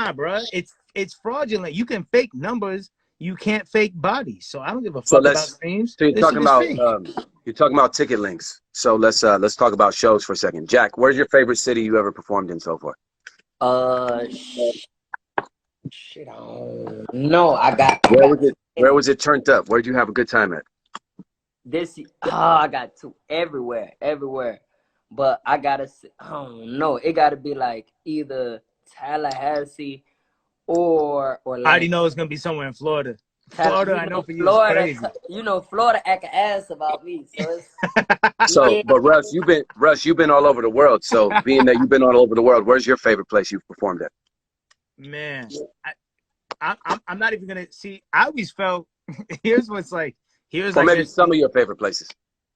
Nah, bro. It's fraudulent. You can fake numbers. You can't fake bodies. So I don't give a So fuck about let's. streams. So This shit is fake. you're talking about ticket links. So let's talk about shows for a second. Jack, where's your favorite city you ever performed in so far? Uh, shit, I don't know. Where was it turned up? Where'd you have a good time at? I got two everywhere. But I gotta say, I don't know. It gotta be like either Tallahassee or I already Orlando. know it's gonna be somewhere in Florida. Florida, I know for you is Florida, crazy. Florida acting ass about me. So So, yeah. but Russ, you've been all over the world. So, being that you've been all over the world, where's your favorite place you've performed at? Man, I'm not even gonna see. I always felt here's what's like. Here's Or I maybe guess some of your favorite places.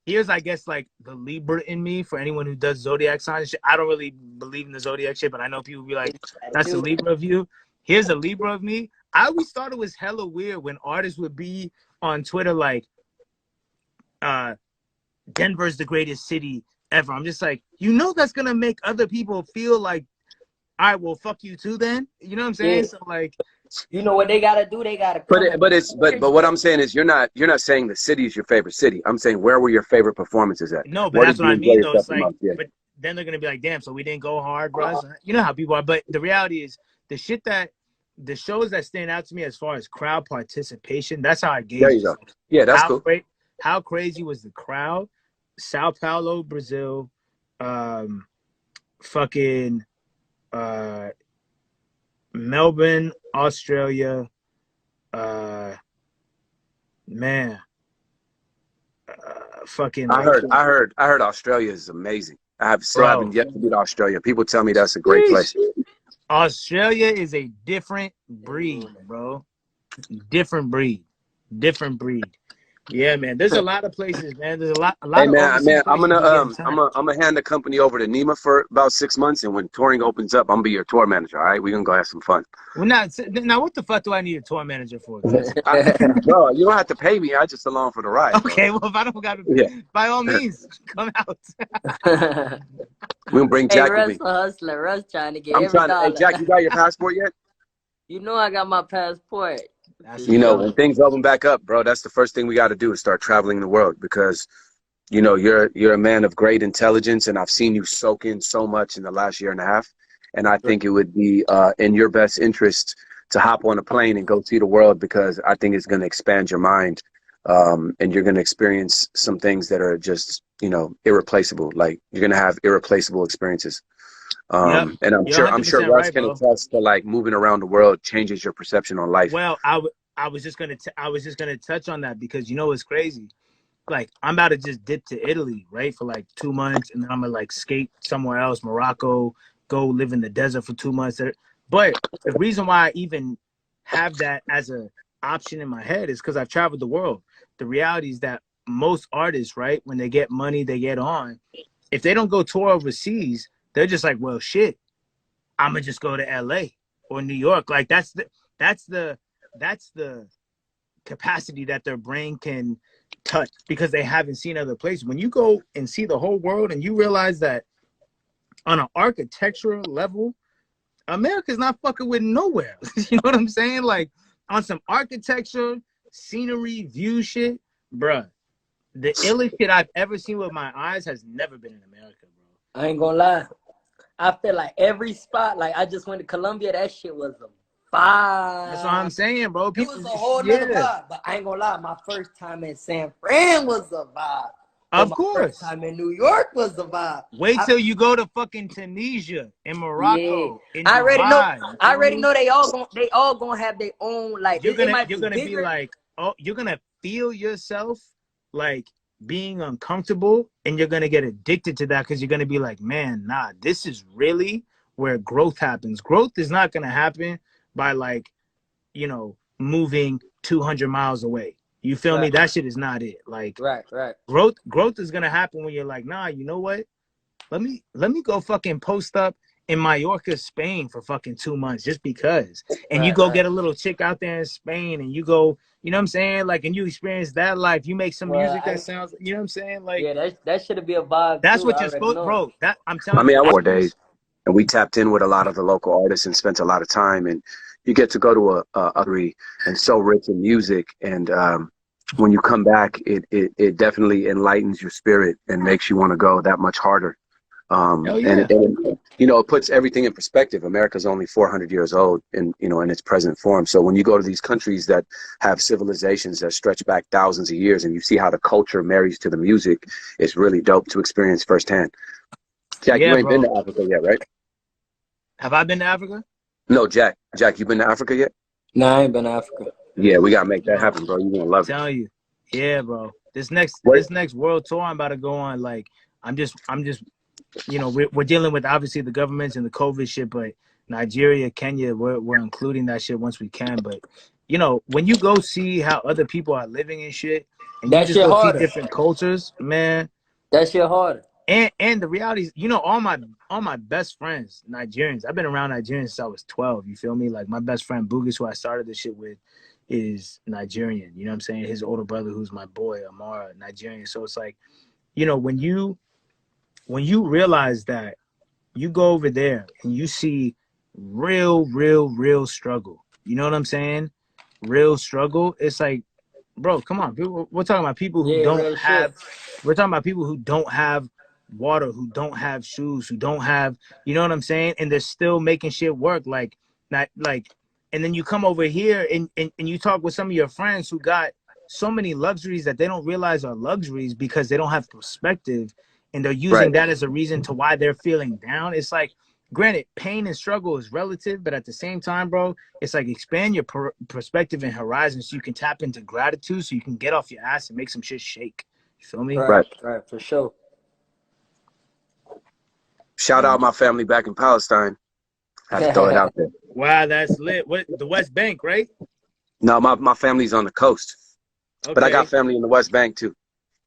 here's I guess like the Libra in me for anyone who does zodiac signs shit. I don't really believe in the zodiac shit, but I know people be like, "That's the Libra of you." Here's a Libra of me. I always thought it was hella weird when artists would be on Twitter like, Denver's the greatest city ever. I'm just like, that's gonna make other people feel like, all right, well, fuck you too then. You know what I'm saying? Yeah. So like, You know what they gotta do? They gotta come. But what I'm saying is you're not saying the city is your favorite city. I'm saying where were your favorite performances at? no, but Where that's did what you I enjoy mean though. yourself It's the like, most? Yeah. but then they're gonna be like, damn, so we didn't go hard, bro. You know how people are. But the reality is the shows that stand out to me as far as crowd participation, that's how I gauge There you it. go. Yeah, that's cool. How crazy was the crowd? Sao Paulo, Brazil, fucking Melbourne, Australia, man, fucking I heard Australia is amazing. Still haven't yet to be to Australia. People tell me that's a great place. Australia is a different breed, bro. Different breed. Yeah, man. There's a lot of places, man. There's a lot Hey of man, overseas I'm places gonna you get I'm gonna hand the company over to Nima for about 6 months, and when touring opens up, I'm gonna be your tour manager. All right, we're gonna go have some fun. Well, now, what the fuck do I need a tour manager for? Bro, you don't have to pay me. I just along for the ride. Okay, bro. well, if I don't got to, by all means, come out. We're gonna bring Jack with me. Russ a hustler. Russ trying to get I'm every trying to. Hey, dollar. Jack, you got your passport yet? You know I got my passport. When things open back up, bro, that's the first thing we got to do is start traveling the world because, you're a man of great intelligence, and I've seen you soak in so much in the last year and a half, and I think it would be in your best interest to hop on a plane and go see the world because I think it's going to expand your mind, and you're going to experience some things that are just irreplaceable. Like you're going to have irreplaceable experiences. And I'm sure Russ right, can attest to like moving around the world changes your perception on life. Well, I was just gonna touch on that because what's crazy. Like I'm about to just dip to Italy, right, for like 2 months, and then I'm gonna like skate somewhere else, Morocco, go live in the desert for 2 months. But the reason why I even have that as an option in my head is because I've traveled the world. The reality is that most artists, right, when they get money, they get on. If they don't go tour overseas, they're just like, well, shit, I'm gonna just go to LA or New York. Like that's the capacity that their brain can touch because they haven't seen other places. When you go and see the whole world and you realize that on an architectural level, America's not fucking with nowhere. You know what I'm saying? Like on some architecture, scenery, view shit, bruh. The illest shit I've ever seen with my eyes has never been in America, bro. I ain't gonna lie. I feel like every spot, like I just went to Colombia, that shit was a vibe. That's what I'm saying, bro. It was a whole nother vibe. But I ain't gonna lie, my first time in San Fran was a vibe. Of course. My first time in New York was a vibe. Wait till you go to fucking Tunisia and Morocco. Yeah. In I already Dubai, know they all gonna have their own like you're gonna be be like, oh, you're gonna feel yourself like being uncomfortable, and you're gonna get addicted to that because you're gonna be like, man, nah, this is really where growth happens. Growth is not gonna happen by like, moving 200 miles away. You feel me? That shit is not it. Like, right. Growth is gonna happen when you're like, nah, you know what? Let me go fucking post up in Mallorca, Spain for fucking 2 months just because. And you go get a little chick out there in Spain and you go, you know what I'm saying? Like, and you experience that life. You make some music that sounds, you know what I'm saying? Like, yeah, that should be a vibe. That's too. what you're supposed, bro. That I'm telling you. I mean, I 4 days. and we tapped in with a lot of the local artists and spent a lot of time. And you get to go to a and so rich in music. And when you come back, it definitely enlightens your spirit and makes you want to go that much harder. Hell yeah. And it puts everything in perspective. America's only 400 years old in its present form. So when you go to these countries that have civilizations that stretch back thousands of years, and you see how the culture marries to the music, it's really dope to experience firsthand. Jack, Yeah, you ain't bro. been to Africa yet, right? Have I been to Africa? No, Jack, you been to Africa yet? No, I ain't been to Africa. Yeah, we gotta make that happen, bro. You're gonna love it. Tell you. Yeah, bro. This next world tour I'm about to go on, like, I'm just we're dealing with obviously the governments and the COVID shit, but Nigeria, Kenya, we're including that shit once we can. But when you go see how other people are living and shit, and you That just shit go see harder. different cultures, man. That shit harder. And the reality is, all my best friends, Nigerians. I've been around Nigerians since I was 12. You feel me? Like my best friend Bugis, who I started this shit with, is Nigerian. You know what I'm saying? His older brother, who's my boy, Amara, Nigerian. So it's like, when you realize that you go over there and you see real struggle. You know what I'm saying? Real struggle. It's like, bro, come on. We're talking about people who we're talking about people who don't have water, who don't have shoes, who don't have, you know what I'm saying? And they're still making shit work. Like, not like, and then you come over here and you talk with some of your friends who got so many luxuries that they don't realize are luxuries because they don't have perspective, and they're using that as a reason to why they're feeling down. It's like, granted, pain and struggle is relative, but at the same time, bro, it's like expand your perspective and horizon so you can tap into gratitude, so you can get off your ass and make some shit shake. You feel me? Right, for sure. Shout out my family back in Palestine. Had to throw it out there. Wow, that's lit. What, the West Bank, right? No, my family's on the coast, Okay. but I got family in the West Bank too.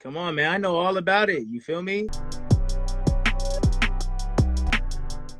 Come on, man. I know all about it. You feel me?